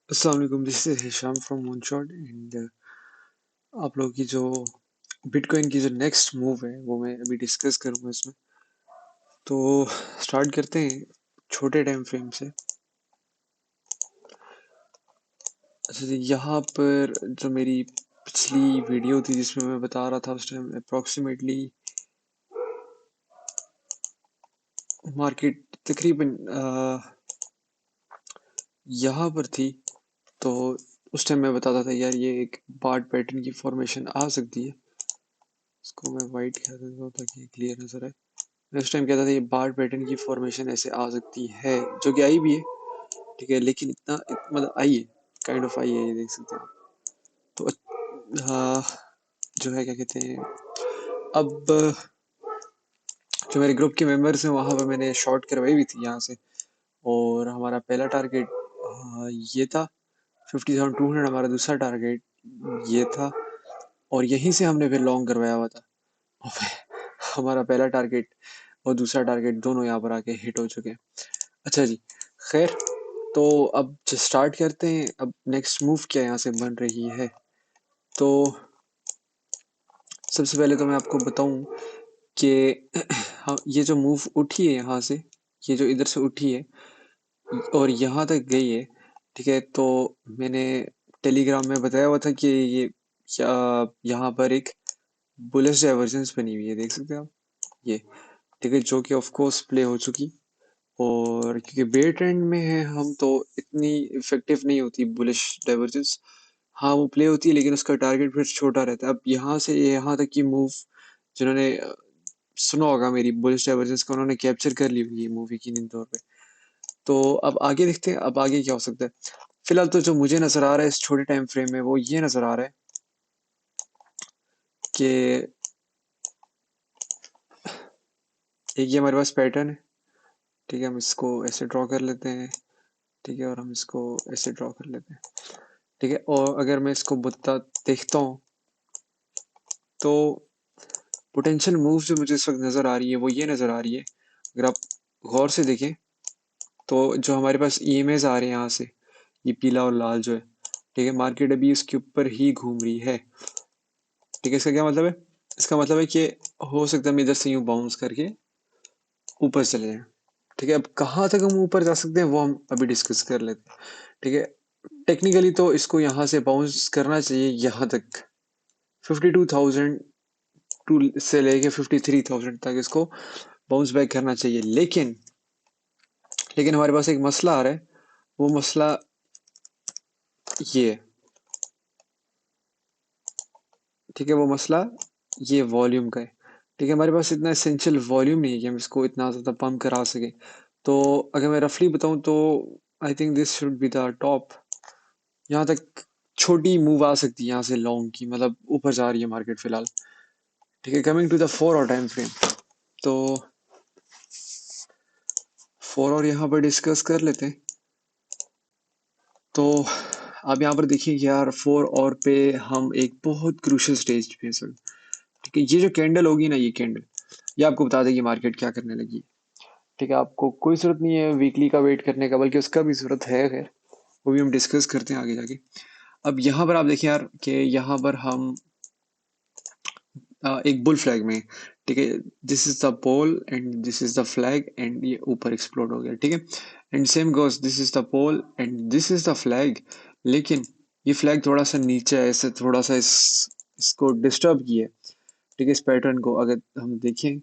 अस्सलाम वालेकुम, this is Hisham from moonshot and आप लोगों की जो बिटकॉइन की जो नेक्स्ट मूव है वो मैं अभी डिस्कस करूंगा इसमें। तो स्टार्ट करते हैं छोटे टाइम फ्रेम से। अच्छा जी, यहाँ पर जो मेरी पिछली वीडियो थी जिसमें मैं बता रहा था उस टाइम अप्रोक्सीमेटली मार्केट तकरीबन यहाँ पर थी। तो उस टाइम मैं बताता था यार ये एक बार्ड पैटर्न की फॉर्मेशन आ सकती है। इसको मैं वाइट कर देता हूँ ताकि क्लियर नजर आए। नेक्स्ट टाइम कहता था ये बार पैटर्न की फॉर्मेशन ऐसे आ सकती है, जो कि आई भी है। ठीक है, लेकिन मतलब आई है, काइंड ऑफ आई है, ये देख सकते हैं आप। तो हाँ, जो है क्या कहते हैं, अब जो मेरे ग्रुप के मेंबर्स हैं वहां पर मैंने शॉर्ट करवाई हुई थी यहाँ से। और हमारा पहला टारगेट ये था 50,200। हमारा दूसरा टारगेट ये था, और यहीं से हमने फिर लॉन्ग करवाया हुआ था। और फिर हमारा पहला टारगेट और दूसरा टारगेट दोनों यहाँ पर आके हिट हो चुके हैं। अच्छा जी, खैर, तो अब स्टार्ट करते हैं। अब नेक्स्ट मूव क्या यहाँ से बन रही है। तो सबसे पहले तो मैं आपको बताऊं कि हाँ, ये जो मूव उठी है यहाँ से, ये जो इधर से उठी है और यहाँ तक गई है, ठीक है। तो मैंने टेलीग्राम में बताया हुआ था कि ये यहाँ पर एक बुलिश डाइवर्जेंस बनी हुई है, देख सकते हैं आप ये। ठीक है, जो कि ऑफ कोर्स प्ले हो चुकी। और क्योंकि बेयर ट्रेंड में है हम, तो इतनी इफेक्टिव नहीं होती बुलिश डाइवर्जेंस। हाँ, वो प्ले होती है लेकिन उसका टारगेट फिर छोटा रहता है। अब यहाँ से यहाँ तक की मूव जिन्होंने सुना होगा मेरी बुलिश डाइवर्जेंस का, उन्होंने कैप्चर कर ली होगी ये मूव यकीनी तौर पे। तो अब आगे देखते हैं, अब आगे क्या हो सकता है। फिलहाल तो जो मुझे नजर आ रहा है इस छोटे टाइम फ्रेम में, वो ये नजर आ रहा है कि एक ये हमारे पास पैटर्न है। ठीक है, हम इसको ऐसे ड्रॉ कर लेते हैं। ठीक है, और हम इसको ऐसे ड्रॉ कर लेते हैं। ठीक है, और अगर मैं इसको बता देखता हूँ तो पोटेंशियल मूव जो मुझे इस वक्त नजर आ रही है वो ये नजर आ रही है। अगर आप गौर से देखें तो जो हमारे पास ईएमएस आ रहे हैं यहाँ से, ये पीला और लाल जो है, ठीक है, मार्केट अभी उसके ऊपर ही घूम रही है। ठीक है, इसका क्या मतलब है? इसका मतलब है कि हो सकता है हम इधर से यूं बाउंस करके ऊपर चले जाएं। ठीक है, अब कहाँ तक हम ऊपर जा सकते हैं वो हम अभी डिस्कस कर लेते हैं। ठीक है, टेक्निकली तो इसको यहाँ से बाउंस करना चाहिए यहाँ तक, 52,000 टू से लेके 53,000 तक इसको बाउंस बैक करना चाहिए। लेकिन लेकिन हमारे पास एक मसला आ रहा है। वो मसला ये है। ठीक है, वो मसला ये वॉल्यूम का है। ठीक है, हमारे पास इतना एसेंशियल वॉल्यूम नहीं है कि हम इसको इतना ज़्यादा पंप करा सके। तो अगर मैं रफली बताऊं तो I think this should be the top. यहाँ तक छोटी मूव आ सकती है यहाँ से लॉन्ग की, मतलब ऊपर जा रही है मार्केट फिलहाल। ठीक है, कमिंग टू द 4 और टाइम फ्रेम। तो 4 और यहाँ पर डिस्कस कर लेते हैं। तो आप यहाँ पर देखिए कि यार 4 और पे हम एक बहुत क्रूशियल स्टेज पे हैं सर। ठीक है, ये जो कैंडल होगी ना, ये कैंडल ये आपको बता देगी मार्केट क्या करने लगी। ठीक है, आपको कोई जरूरत नहीं है वीकली का वेट करने का, बल्कि उसका भी जरूरत है। खैर, वो भी हम डिस्कस करते हैं आगे जाके। अब यहाँ पर आप देखिए यार कि यहाँ पर हम एक बुल फ्लैग में, ठीक है, this is the pole and this is the flag and ये ऊपर एक्सप्लोड हो गया। ठीक है, and same goes, this is the pole and this is the flag. लेकिन ये फ्लैग थोड़ा सा नीचे है, ऐसे थोड़ा सा इसको डिस्टर्ब किया है। ठीक है, इस पैटर्न को अगर हम देखें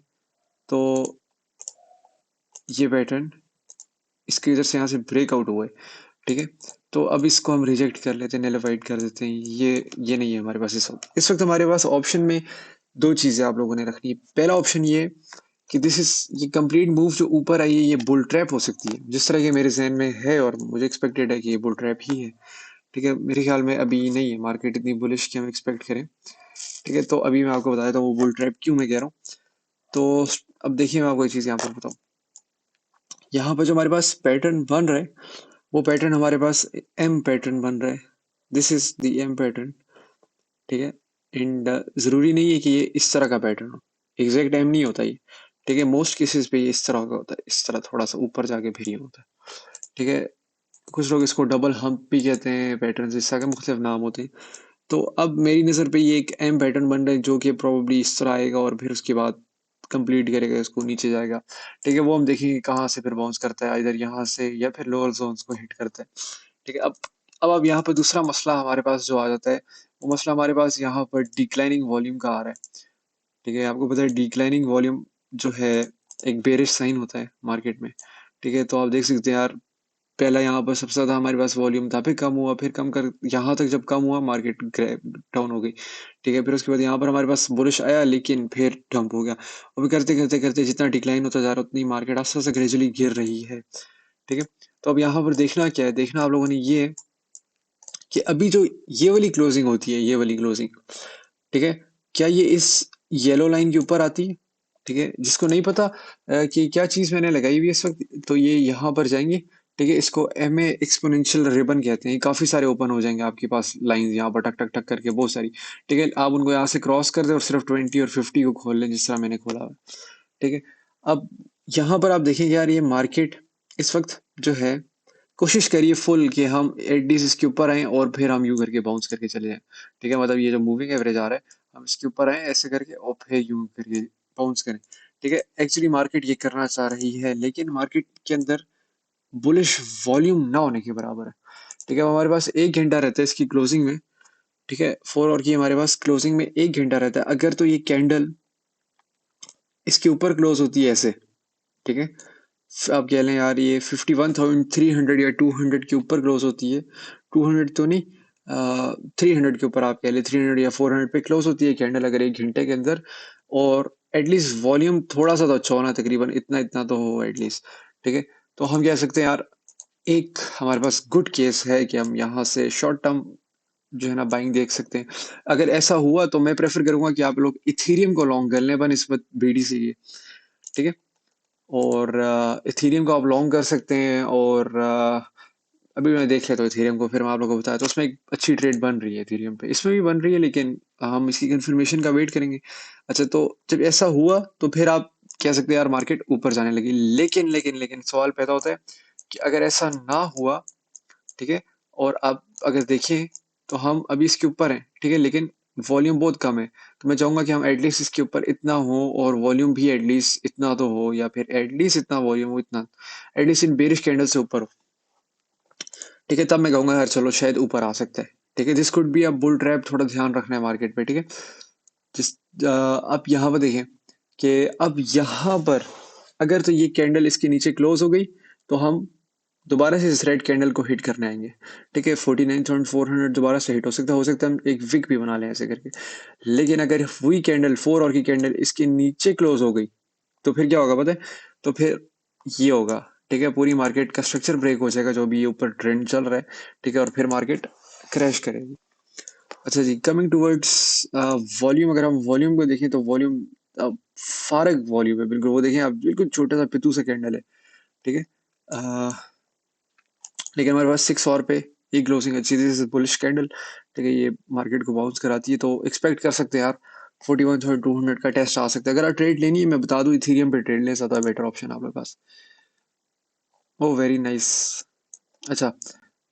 तो ये पैटर्न इसके इधर से यहाँ से ब्रेकआउट हुआ है। ठीक है, तो अब इसको हम रिजेक्ट कर लेते हैं, नेलिफाइड कर देते हैं। ये नहीं है हमारे पास इस वक्त हमारे पास ऑप्शन में दो चीजें आप लोगों ने रखनी है। पहला ऑप्शन ये है कि दिस इज ये कंप्लीट मूव जो ऊपर आई है ये बुल ट्रैप हो सकती है, जिस तरह के मेरे जहन में है, और मुझे एक्सपेक्टेड है कि ये बुल ट्रैप ही है। ठीक है, मेरे ख्याल में अभी नहीं है मार्केट इतनी बुलिश की हम एक्सपेक्ट करें। ठीक है, तो अभी मैं आपको बता देता हूँ वो बुल ट्रैप क्यों मैं कह रहा हूँ। तो अब देखिए, मैं आपको एक चीज यहाँ पर बताऊँ। यहाँ पर जो हमारे पास पैटर्न बन रहा है वो पैटर्न हमारे पास एम पैटर्न बन रहा है। This is the M pattern. ठीक है, एंड जरूरी नहीं है कि ये इस तरह का पैटर्न हो, एग्जैक्ट टाइम नहीं होता ये। ठीक है, मोस्ट केसेस पे ये इस तरह का होता है, इस तरह थोड़ा सा ऊपर जाके फिर ये होता है। ठीक है, कुछ लोग इसको डबल हम्प भी कहते हैं, पैटर्न इसका के मुख्तलिफ नाम होते हैं। तो अब मेरी नज़र पे ये एक एम पैटर्न बन रहा है जो कि प्रोबेबली इस तरह आएगा और फिर उसके बाद कंप्लीट करेगा, इसको नीचे जाएगा। ठीक है, वो हम देखेंगे कहाँ से फिर बाउंस करता है, इधर यहाँ से या फिर लोअर जोन्स को हिट करता है। ठीक है, अब यहाँ पर दूसरा मसला हमारे पास जो आ जाता है, वो मसला हमारे पास यहाँ पर डिक्लाइनिंग वॉल्यूम का आ रहा है। ठीक है, आपको पता है डिक्लाइनिंग वॉल्यूम जो है एक बेरिश साइन होता है मार्केट में। ठीक है, तो आप देख सकते हैं यार, पहला यहाँ पर सबसे ज्यादा हमारे पास वॉल्यूम था, फिर कम हुआ, फिर कम कर यहाँ तक जब कम हुआ मार्केट डाउन हो गई। ठीक है, फिर उसके बाद यहाँ पर हमारे पास बुलिश आया लेकिन फिर डंप हो गया। और फिर करते करते करते जितना डिक्लाइन होता जा रहा उतनी मार्केट आस्ते आस्ते ग्रेजुअली गिर रही है। ठीक है, तो अब यहाँ पर देखना क्या है, देखना आप लोगों ने ये है कि अभी जो ये वाली क्लोजिंग होती है, ये वाली क्लोजिंग, ठीक है, क्या ये इस येलो लाइन के ऊपर आती है? ठीक है, जिसको नहीं पता कि क्या चीज मैंने लगाई हुई है इस वक्त, तो ये यहाँ पर जाएंगे। ठीक है, इसको एम ए एक्सपोनेंशियल रिबन कहते हैं। ये काफी सारे ओपन हो जाएंगे आपके पास लाइन यहाँ पर टक टक टक करके बहुत सारी। ठीक है, आप उनको यहाँ से क्रॉस कर दे और सिर्फ 20 और 50 को खोल लें जिस तरह मैंने खोला हुआ है। ठीक है, अब यहाँ पर आप देखेंगे यार, ये मार्केट इस वक्त जो है, कोशिश करिए फुल कि हम एटलीस्ट इसके ऊपर आए और फिर हम यूं करके बाउंस करके चले जाएं। ठीक है, मतलब ये जो मूविंग एवरेज आ रहा है, हम इसके ऊपर आए ऐसे करके और फिर यूं करके बाउंस करें। ठीक है, एक्चुअली मार्केट ये करना चाह रही है लेकिन मार्केट के अंदर बुलिश वॉल्यूम ना होने के बराबर है। ठीक है, अब हमारे पास 1 घंटा रहता है इसकी क्लोजिंग में। ठीक है, 4 और की हमारे पास क्लोजिंग में 1 घंटा रहता है। अगर तो ये कैंडल इसके ऊपर क्लोज होती है ऐसे, ठीक है, आप कह लें यार ये 51,300 या 200 के ऊपर क्लोज होती है, 200 तो नहीं, 300 के ऊपर आप कह लें, 300 या 400 पे क्लोज होती है कैंडल अगर 1 घंटे के अंदर, और एटलीस्ट वॉल्यूम थोड़ा सा तो अच्छा होना, तकरीबन इतना इतना तो हो एटलीस्ट। ठीक है, तो हम कह सकते हैं यार, एक हमारे पास गुड केस है कि हम यहाँ से शॉर्ट टर्म जो है ना बाइंग देख सकते हैं। अगर ऐसा हुआ तो मैं प्रेफर करूंगा कि आप लोग इथीरियम को लॉन्ग कर लें बनस्बत बीडीसी के। ठीक है, और इथेरियम को आप लॉन्ग कर सकते हैं, और अभी मैं देख लेता हूँ इथेरियम को, फिर मैं आप लोगों को बताया। तो उसमें एक अच्छी ट्रेड बन रही है इथेरियम पे, इसमें भी बन रही है, लेकिन हम इसकी कंफर्मेशन का वेट करेंगे। अच्छा, तो जब ऐसा हुआ तो फिर आप कह सकते हैं यार मार्केट ऊपर जाने लगी, लेकिन लेकिन लेकिन सवाल पैदा होता है कि अगर ऐसा ना हुआ, ठीक है, और आप अगर देखें तो हम अभी इसके ऊपर हैं, ठीक है, लेकिन वॉल्यूम बहुत कम है। तो मैं चाहूंगा कि हम एटलीस्ट इसके ऊपर इतना हो और वॉल्यूम भी एटलीस्ट इतना तो हो, या फिर एटलीस्ट इतना वॉल्यूम हो, इतना एटलीस्ट इन बेरिश कैंडल से ऊपर हो। ठीक है, तब मैं कहूंगा यार चलो शायद ऊपर आ सकता है। ठीक है, this could be a bull trap, थोड़ा ध्यान रखना है मार्केट पे। ठीक है, जिस आप यहाँ पर देखें कि अब यहाँ पर अगर तो ये कैंडल इसके नीचे क्लोज हो गई तो हम दोबारा से इस रेड कैंडल को हिट करने आएंगे। ठीक है, 49,400 दोबारा से हिट हो सकता है हम एक विक भी बना लें ऐसे करके। लेकिन अगर वही कैंडल 4 और की कैंडल इसके नीचे क्लोज हो गई तो फिर क्या होगा पता है? तो फिर ये होगा, ठीक है, पूरी मार्केट का स्ट्रक्चर ब्रेक हो जाएगा जो भी ऊपर ट्रेंड चल रहा है। ठीक है, और फिर मार्केट क्रैश करेगी। अच्छा जी, कमिंग टूवर्ड्स वॉल्यूम, अगर हम वॉल्यूम को देखें तो वॉल्यूम फारग वॉल्यूम है बिल्कुल, वो देखें आप, बिल्कुल छोटा सा पितू सा कैंडल है। ठीक है, लेकिन हमारे पास 6 और पे ये क्लोजिंग अच्छी थी, बुलिश कैंडल। ठीक है, ये मार्केट को बाउंस कराती है, तो एक्सपेक्ट कर सकते हैं यार 41,200 का टेस्ट आ सकता है। अगर आप ट्रेड लेनी है, मैं बता दूं इथेरियम पे ट्रेड ले, ज्यादा बेटर ऑप्शन आपके पास। ओ वेरी नाइस। अच्छा,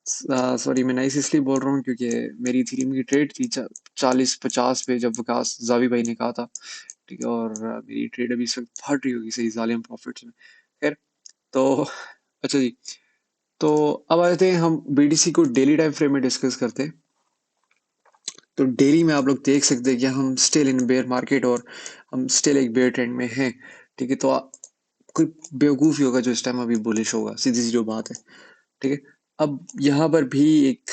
सॉरी, मैं नाइस इसलिए बोल रहा हूँ क्योंकि मेरी इथेरियम की ट्रेड थी 40-50 पे, जब विकास जावी भाई ने कहा था। ठीक है, और मेरी ट्रेड अभी इस वक्त फट रही होगी सही जालिम प्रॉफिट्स में। खैर, तो अच्छा जी, तो अब आ जाते हैं हम बीडीसी को डेली टाइम फ्रेम में डिस्कस करते हैं। तो डेली में आप लोग देख सकते हैं कि हम स्टिल इन बेयर मार्केट, और हम स्टिल एक बेयर ट्रेंड में हैं। ठीक है, तो कोई बेवकूफ ही होगा जो इस टाइम अभी बुलिश होगा, सीधी सी जो बात है। ठीक है, अब यहाँ पर भी एक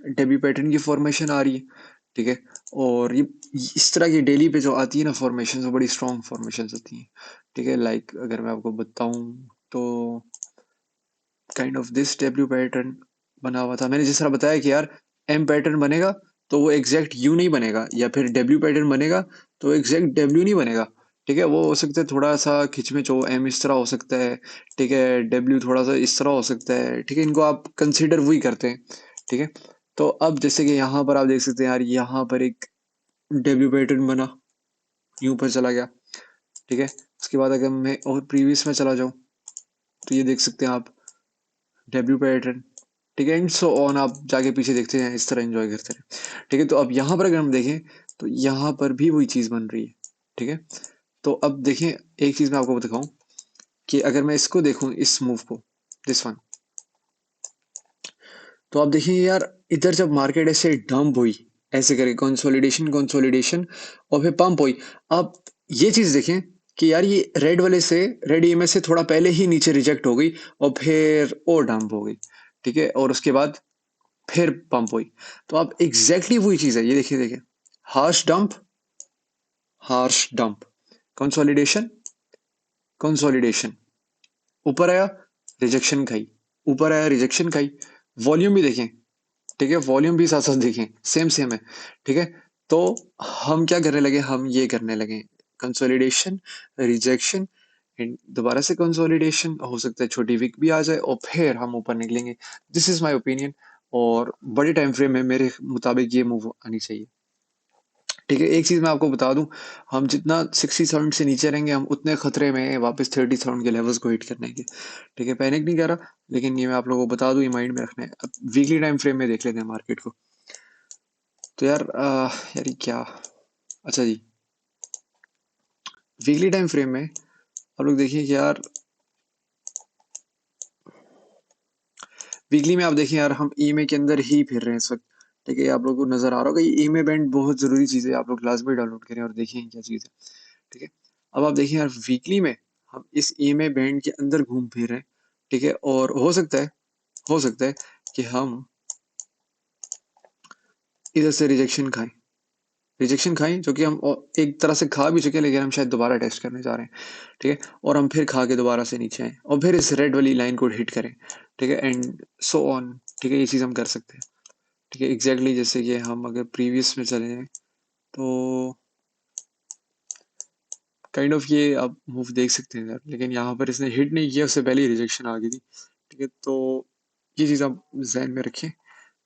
डेब्यू पैटर्न की फॉर्मेशन आ रही है। ठीक है, और ये इस तरह की डेली पे जो आती है ना फॉर्मेशन, वो बड़ी स्ट्रॉन्ग फॉर्मेशन होती हैं। ठीक है, लाइक अगर मैं आपको बताऊं तो kind of this W pattern बना हुआ था। मैंने जिस तरह बताया कि यार एम पैटर्न बनेगा तो वो एग्जैक्ट यू नहीं बनेगा, या फिर डब्ल्यू पैटर्न बनेगा तो एग्जैक्ट डब्ल्यू नहीं बनेगा। ठीक है, वो हो सकता है थोड़ा सा खिंचमिच हो, एम इस तरह हो सकता है। ठीक है, डब्ल्यू थोड़ा सा इस तरह हो सकता है। ठीक है, इनको आप कंसिडर वही करते हैं। ठीक है, तो अब जैसे कि यहाँ पर आप देख सकते हैं यार, यहाँ पर एक डब्ल्यू पैटर्न बना, यूं पर चला गया। ठीक है, उसके बाद अगर मैं और प्रीवियस में चला जाऊं तो ये देख सकते हैं आप, डब्ल्यू पैटर्न, ठीक है, एंड सो ऑन। आप जाके पीछे देखते हैं, इस तरह एंजॉय करते रहे, ठीक है। तो अब यहाँ पर अगर हम देखें तो यहाँ पर भी वही चीज बन रही है, ठीक है। तो अब देखें, एक चीज मैं आपको दिखाऊं कि अगर मैं इसको देखूं, इस मूव को, दिस वन, तो आप देखिए यार, इधर जब मार्केट ऐसे डंप हुई, ऐसे करके कंसोलिडेशन कंसोलिडेशन, और फिर पंप हुई। अब ये चीज देखें कि यार ये रेड वाले से, रेड ईएमएस से थोड़ा पहले ही नीचे रिजेक्ट हो गई, और फिर और डंप हो गई, ठीक है, और उसके बाद फिर पंप हुई। तो अब एग्जैक्टली वही चीज है, ये देखिए देखिए, harsh dump, harsh dump, consolidation, consolidation, ऊपर आया, रिजेक्शन खाई, ऊपर आया, रिजेक्शन खाई। वॉल्यूम भी देखें, ठीक है, वॉल्यूम भी साथ साथ देखें, सेम सेम है, ठीक है। तो हम क्या करने लगे, हम ये करने लगे, कंसोलिडेशन, रिजेक्शन, दोबारा से कंसोलिडेशन, हो सकता है छोटी विक भी आ जाए, और फिर हम ऊपर निकलेंगे। दिस इज माय ओपिनियन, और बड़े टाइम फ्रेम में मेरे मुताबिक ये मूव आनी चाहिए, ठीक है। एक चीज मैं आपको बता दूं, हम जितना 60,000 से नीचे रहेंगे, हम उतने खतरे में हैं वापस 30,000 के लेवल्स को हिट करने के, ठीक है। पैनिक नहीं कर रहा, लेकिन ये मैं आप लोगों को बता दूं, ये माइंड में रखना है। अब वीकली टाइम फ्रेम में देख लेते हैं मार्केट को। तो यार यार ये क्या, अच्छा जी, वीकली टाइम फ्रेम में आप लोग देखिए कि यार, वीकली में आप देखिए यार, हम ईएमए के अंदर ही फिर रहे हैं इस वक्त, ठीक है। आप लोगों को नजर आ रहा होगा, ये ईएमए बैंड बहुत जरूरी चीज है, आप लोग लाजमी डाउनलोड करें और देखें क्या चीज है, ठीक है। अब आप देखिए यार, वीकली में हम इस ईएमए बैंड के अंदर घूम फिर रहे हैं, ठीक है, और हो सकता है कि हम इधर से रिजेक्शन खाएं, जो कि हम एक तरह से खा भी चुके हैं, लेकिन हम शायद दोबारा टेस्ट करने जा रहे हैं, ठीक है। और हम फिर खा के दोबारा से नीचे आए, और फिर इस रेड वाली लाइन को हिट करें, ठीक है, एंड सो ऑन, ठीक है। ये चीज़ हम कर सकते हैं, ठीक है, एग्जैक्टली जैसे कि हम अगर प्रीवियस में चले जाएं, तो काइंड ऑफ ये आप मूव देख सकते हैं यार, लेकिन यहाँ पर इसने हिट नहीं किया, उससे पहले ही रिजेक्शन आ गई थी, ठीक है। तो ये चीज़ आप जहन में रखें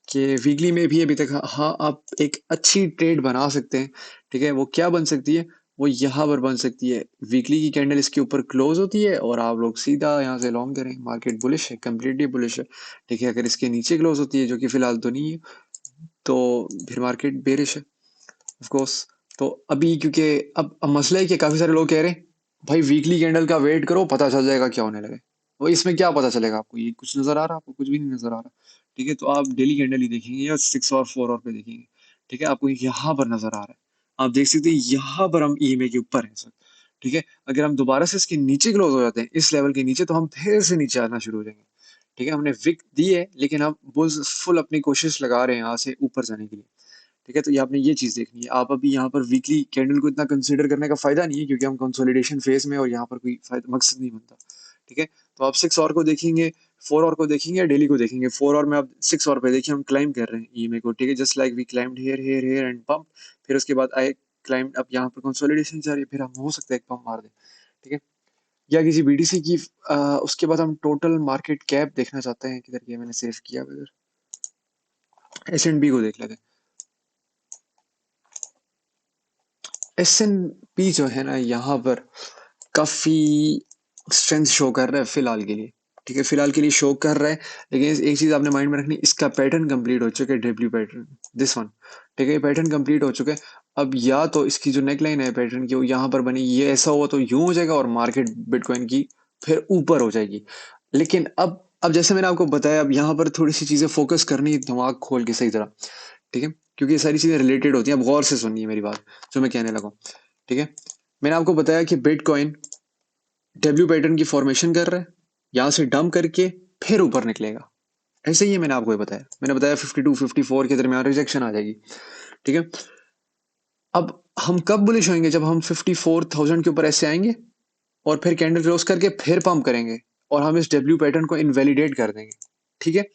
कि वीकली में भी अभी तक, हाँ, आप एक अच्छी ट्रेड बना सकते हैं, ठीक है। वो क्या बन सकती है, वो यहाँ पर बन सकती है, वीकली की कैंडल इसके ऊपर क्लोज होती है, और आप लोग सीधा यहाँ से लॉन्ग करें, मार्केट बुलिश है, कम्प्लीटली बुलिश है, ठीक है। अगर इसके नीचे क्लोज होती है, जो कि फिलहाल तो नहीं है, तो फिर मार्केट बेरिश है, ऑफ कोर्स। तो अभी क्योंकि अब मसला है कि काफी सारे लोग कह रहे हैं भाई वीकली कैंडल का वेट करो, पता चल जाएगा क्या होने लगे। वो इसमें क्या पता चलेगा आपको, ये कुछ नजर आ रहा है आपको, कुछ भी नहीं नजर आ रहा, ठीक है। तो आप डेली कैंडल ही देखेंगे या 6 और 4 और पे देखेंगे, ठीक है, आपको यहाँ पर नजर आ रहा है, आप देख सकते हैं यहाँ पर हम ईएमए के ऊपर हैं सर, ठीक है। अगर हम दोबारा से इसके नीचे क्लोज हो जाते हैं, इस लेवल के नीचे, तो हम फिर से नीचे आना शुरू हो जाएंगे, ठीक है। हमने विक दी है, लेकिन हम बुल्स फुल अपनी कोशिश लगा रहे हैं यहाँ से ऊपर जाने के लिए, ठीक है। तो ये आपने ये चीज देखनी है। आप अभी यहाँ पर वीकली कैंडल को इतना कंसीडर करने का फायदा नहीं है, क्योंकि हम कंसोलिडेशन फेज में, और यहाँ पर कोई फायदा मकसद नहीं बनता, ठीक है। तो आप 6 और को देखेंगे, 4 और को देखेंगे, या डेली को देखेंगे। 4 और में आप 6 और पे देखिए, हम क्लाइम कर रहे हैं ईएमए को, ठीक है, just like we climbed here here here and pump. फिर उसके बाद आए क्लाइम, अब यहाँ पर कंसोलिडेशन जा रही है, फिर हम हो सकता है एक पंप मार दें, ठीक है, या किसी बीटीसी की। उसके बाद हम टोटल मार्केट कैप देखना चाहते हैं, किधर ये मैंने सेव किया, इधर एस एंड बी को देख लेते हैं। एस एन पी जो है ना, यहाँ पर काफी स्ट्रेंथ शो कर रहा है फिलहाल के लिए, ठीक है, फिलहाल के लिए शो कर रहा है। लेकिन एक चीज आपने माइंड में रखनी, इसका पैटर्न कंप्लीट हो चुका है, डब्ल्यू पैटर्न, दिस वन, ठीक है, ये पैटर्न कंप्लीट हो चुका है। अब या तो इसकी जो नेकलाइन है पैटर्न की, वो यहाँ पर बनी, ये ऐसा हुआ तो यूं हो जाएगा, और मार्केट बिटकॉइन की फिर ऊपर हो जाएगी। लेकिन अब जैसे मैंने आपको बताया, अब यहाँ पर थोड़ी सी चीजें फोकस करनी है, दिमाग खोल के सही तरह, ठीक है, क्योंकि ये सारी चीजें रिलेटेड होती हैं। अब गौर से सुनिए मेरी बात, जो मैं कहने लगा हूं, ठीक है। मैंने आपको बताया कि बिटकॉइन डब्ल्यू पैटर्न की फॉर्मेशन कर रहा है, यहां से डंप करके फिर ऊपर निकलेगा, ऐसे ही है। मैंने बताया 52 54 के दरमियान रिजेक्शन आ जाएगी, ठीक है। अब हम कब बुलिश होंगे, जब हम 54,000 के ऊपर ऐसे आएंगे, और फिर कैंडल क्लोज करके फिर पंप करेंगे, और हम इस डब्ल्यू पैटर्न को इनवैलिडेट कर देंगे, ठीक है।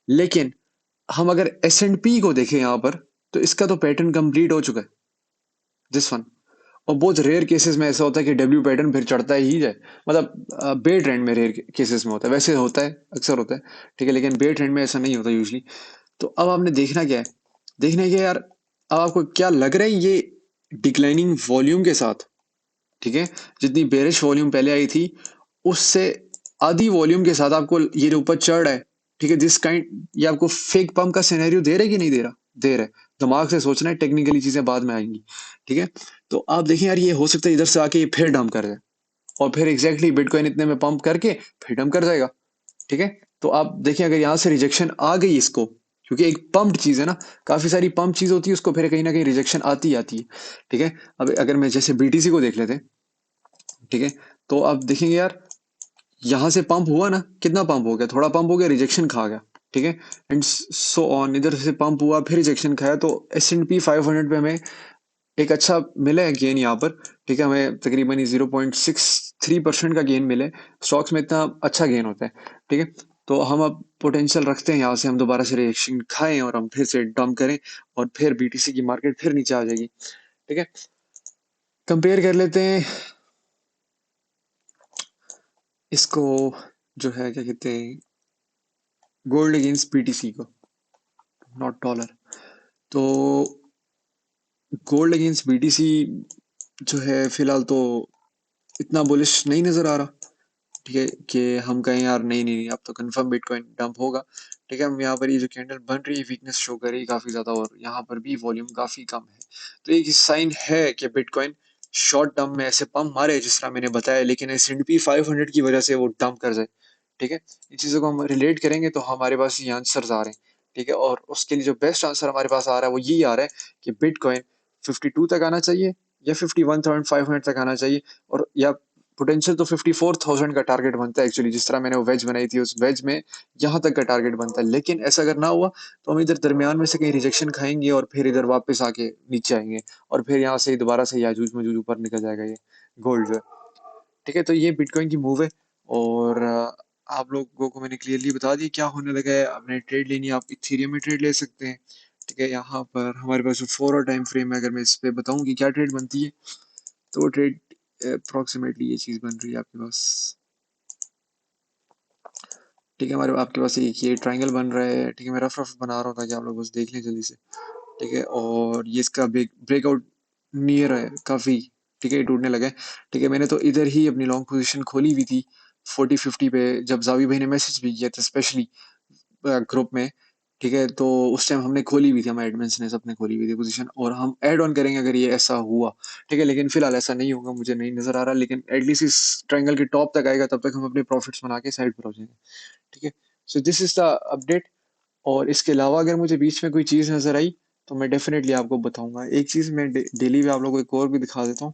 लेकिन हम अगर एस एंड पी को देखें यहाँ पर, तो इसका तो पैटर्न कंप्लीट हो चुका है, दिस वन। और बहुत रेयर केसेस में ऐसा होता है कि डब्ल्यू पैटर्न फिर चढ़ता ही जाए, मतलब बे ट्रेंड में रेयर केसेस में होता है, वैसे होता है, अक्सर होता है, ठीक है, लेकिन बे ट्रेंड में ऐसा नहीं होता यूजली। तो अब आपने देखना क्या है, देखना है कि यार, अब आपको क्या लग रहा है, ये डिक्लाइनिंग वॉल्यूम के साथ, ठीक है, जितनी बेरिश वॉल्यूम पहले आई थी, उससे आधी वॉल्यूम के साथ आपको ये जो ऊपर चढ़ रहा है, ठीक है, जिस काइंड ये आपको फेक पंप का सिनेरियो दे रहा है कि नहीं दे रहा? दे रहा है। दिमाग से सोचना है, टेक्निकली चीजें बाद में आएंगी, ठीक है। तो आप देखें यार, ये हो सकता है इधर से आके ये फिर डंप कर जाए, और फिर एग्जैक्टली बिटकॉइन इतने में पंप करके फिर डंप कर जाएगा, ठीक है। तो आप देखिए, अगर यहाँ से रिजेक्शन आ गई इसको, क्योंकि एक पंप्ड चीज है ना, काफी सारी पंप चीज होती है, उसको फिर कहीं ना कहीं रिजेक्शन आती ही आती है, ठीक है। अब अगर मैं जैसे बीटीसी को देख लेते हैं, ठीक है, तो आप देखेंगे यार, यहाँ से पंप हुआ ना, कितना पंप हो गया, थोड़ा पंप हो गया, रिजेक्शन खा गया, ठीक है। एंड सो ऑन, इधर से पंप हुआ फिर रिजेक्शन खाया, तो S&P 500 पे हमें एक अच्छा मिला है गेन यहाँ पर, ठीक है। हमें तकरीबन 0.63% का गेन मिले। स्टॉक्स में इतना अच्छा गेन होता है, ठीक है। तो हम अब पोटेंशियल रखते हैं यहाँ से हम दोबारा से रिएक्शन खाएं और हम फिर से डंप करें, और फिर बीटीसी की मार्केट फिर नीचे आ जाएगी, ठीक है। कंपेयर कर लेते हैं इसको, जो है क्या कहते हैं, गोल्ड अगेंस्ट बीटीसी को, नॉट डॉलर। तो गोल्ड अगेंस्ट बीटीसी जो है फिलहाल तो इतना बुलिश नहीं नजर आ रहा, ठीक है, कि हम कहें यार नहीं नहीं नहीं, अब तो कंफर्म बिटकॉइन डंप होगा, ठीक है। हम यहाँ पर ये जो कैंडल बन रही है वीकनेस शो कर रही है काफी ज्यादा, और यहाँ पर भी वॉल्यूम काफी कम है, तो एक साइन है कि बिटकॉइन शॉर्ट टर्म में ऐसे पंप मारे जिस तरह मैंने बताया, लेकिन S&P 500 की वजह से वो डंप कर जाए, ठीक है। इन चीजों को हम रिलेट करेंगे तो हमारे पास ये आंसर आ रहे हैं, ठीक है। और उसके लिए जो बेस्ट आंसर हमारे पास आ रहा है वो यही आ रहा है कि बिटकॉइन 52 तक आना चाहिए, या 51,500 तक आना चाहिए, और या पोटेंशियल तो 54,000 का टारगेट बनता है एक्चुअली, जिस तरह मैंने वो वेज बनाई थी, उस वेज में यहाँ तक का टारगेट बनता है। लेकिन ऐसा अगर ना हुआ तो हम इधर दरमियान में से कहीं रिजेक्शन खाएंगे, और फिर इधर वापस आके नीचे आएंगे, और फिर यहाँ से दोबारा से याजूज मजूज ऊपर निकल जाएगा ये गोल्ड जो है, ठीक है। तो ये बिटकॉइन की मूव है, और आप लोगों को मैंने क्लियरली बता दिया क्या होने लगा है। आपने ट्रेड लेनी है, आप इथेरियम में ट्रेड ले सकते हैं, ठीक है। यहाँ पर हमारे पास जो 4 टाइम फ्रेम है, अगर मैं इस पे बताऊं कि क्या ट्रेड बनती है, तो वो ट्रेड अप्रोक्सीमेटली ये चीज बन रही है आपके पास, ठीक है। हमारे आपके पास एक ये ट्रायंगल बन रहा है, ठीक है। मैं रफ रफ बना रहा हूँ ताकि आप लोग बस देख लें जल्दी से, ठीक है। और ये इसका ब्रेकआउट नियर है काफी, ठीक है, ये टूटने लगा है, ठीक है। मैंने तो इधर ही अपनी लॉन्ग पोजीशन खोली हुई थी 40-50 पे, जब जावी भाई ने मैसेज भी किया था स्पेशली ग्रुप में, ठीक है। तो उस टाइम हमने खोली हुई थी, हमारे एडमिन्स ने सबने खोली हुई थी पोजीशन, और हम ऐड ऑन करेंगे अगर ये ऐसा हुआ, ठीक है। लेकिन फिलहाल ऐसा नहीं होगा, मुझे नहीं नजर आ रहा, लेकिन एटलीस्ट इस ट्रायंगल के टॉप तक आएगा, तब तक हम अपने प्रॉफिट्स बना के साइड पर हो जाएंगे, ठीक है। So this is the update. और इसके अलावा अगर मुझे बीच में कोई चीज नजर आई तो मैं डेफिनेटली आपको बताऊंगा। एक चीज मैं डेली में आप लोगों को एक और भी दिखा देता हूँ।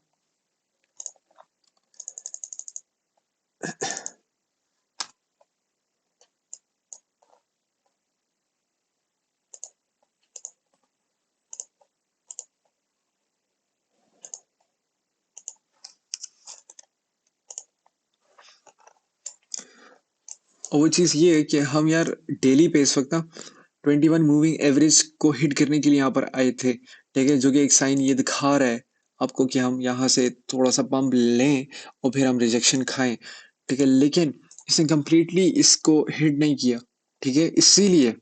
और वो चीज ये है कि हम यार डेली पे इस वक्त ना 21 मूविंग एवरेज को हिट करने के लिए यहाँ पर आए थे, ठीक है, जो कि एक साइन ये दिखा रहा है आपको कि हम यहाँ से थोड़ा सा पंप लें और फिर हम रिजेक्शन खाएं, ठीक है। लेकिन इसने कंप्लीटली इसको हिट नहीं किया, ठीक है। इसीलिए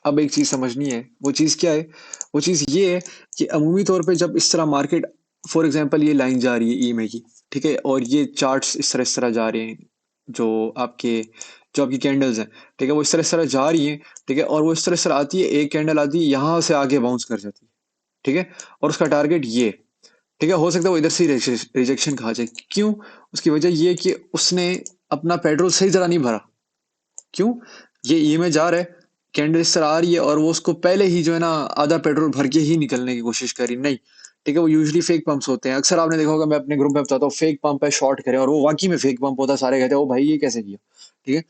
अब एक चीज समझनी है, वो चीज क्या है, वो चीज ये है कि अमूमी तौर पे जब इस तरह मार्केट, फॉर एग्जांपल ये लाइन जा रही है ईएमए की, ठीक है, और ये चार्ट्स इस तरह जा रहे हैं, जो आपके जो आपकी कैंडल्स हैं, ठीक है, वो इस तरह जा रही हैं, ठीक है। और वो इस तरह आती है, एक कैंडल आती है यहाँ से आगे बाउंस कर जाती है, ठीक है। और उसका टारगेट ये, ठीक है, हो सकता है वो इधर से रिजेक्शन खा जाए। क्यों? उसकी वजह ये कि उसने अपना पेट्रोल सही तरह नहीं भरा। क्यों? ये ईएमआई जा रहा है, कैंडल इस तरह आ रही है, और वो उसको पहले ही जो है ना आधा पेट्रोल भर के ही निकलने की कोशिश करी नहीं, ठीक है। वो यूजुअली फेक पंप्स होते हैं, अक्सर आपने देखा होगा, मैं अपने ग्रुप में बताता हूँ फेक पंप है, शॉर्ट करे, और वो वाकई में फेक पंप होता है, सारे कहते हैं ओ भाई ये कैसे किया, ठीक है।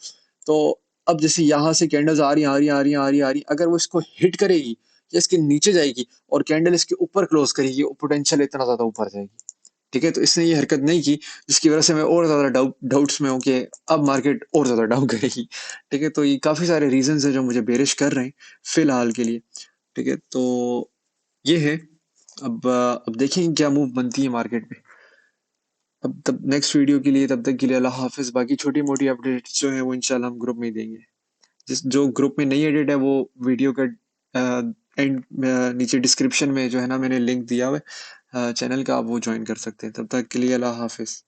तो अब जैसे यहाँ से कैंडल्स आ रही आ रही आ रही आ रही आ रही, अगर वो इसको हिट करेगी या इसके नीचे जाएगी और कैंडल इसके ऊपर क्लोज करेगी, पोटेंशियल इतना ज्यादा ऊपर जाएगी, ठीक है। तो इसने ये हरकत नहीं की, जिसकी वजह से मैं और ज्यादा डाउट्स में हूँ कि अब मार्केट और ज्यादा डाउन करेगी, ठीक है। तो ये काफी सारे रीजंस हैं जो मुझे बेरिश कर रहे हैं फिलहाल के लिए, ठीक है। तो ये है, अब देखेंगे क्या मूव बनती है मार्केट में। अब तब नेक्स्ट वीडियो के लिए, तब तक के लिए अल्लाह हाफिज। बाकी छोटी मोटी अपडेट्स जो है वो इंशाल्लाह हम ग्रुप में ही देंगे। जिस जो ग्रुप में नहीं एडिट है वो वीडियो का एंड नीचे डिस्क्रिप्शन में जो है ना मैंने लिंक दिया हुआ है चैनल का, आप वो ज्वाइन कर सकते हैं। तब तक के लिए अल्लाह हाफिज।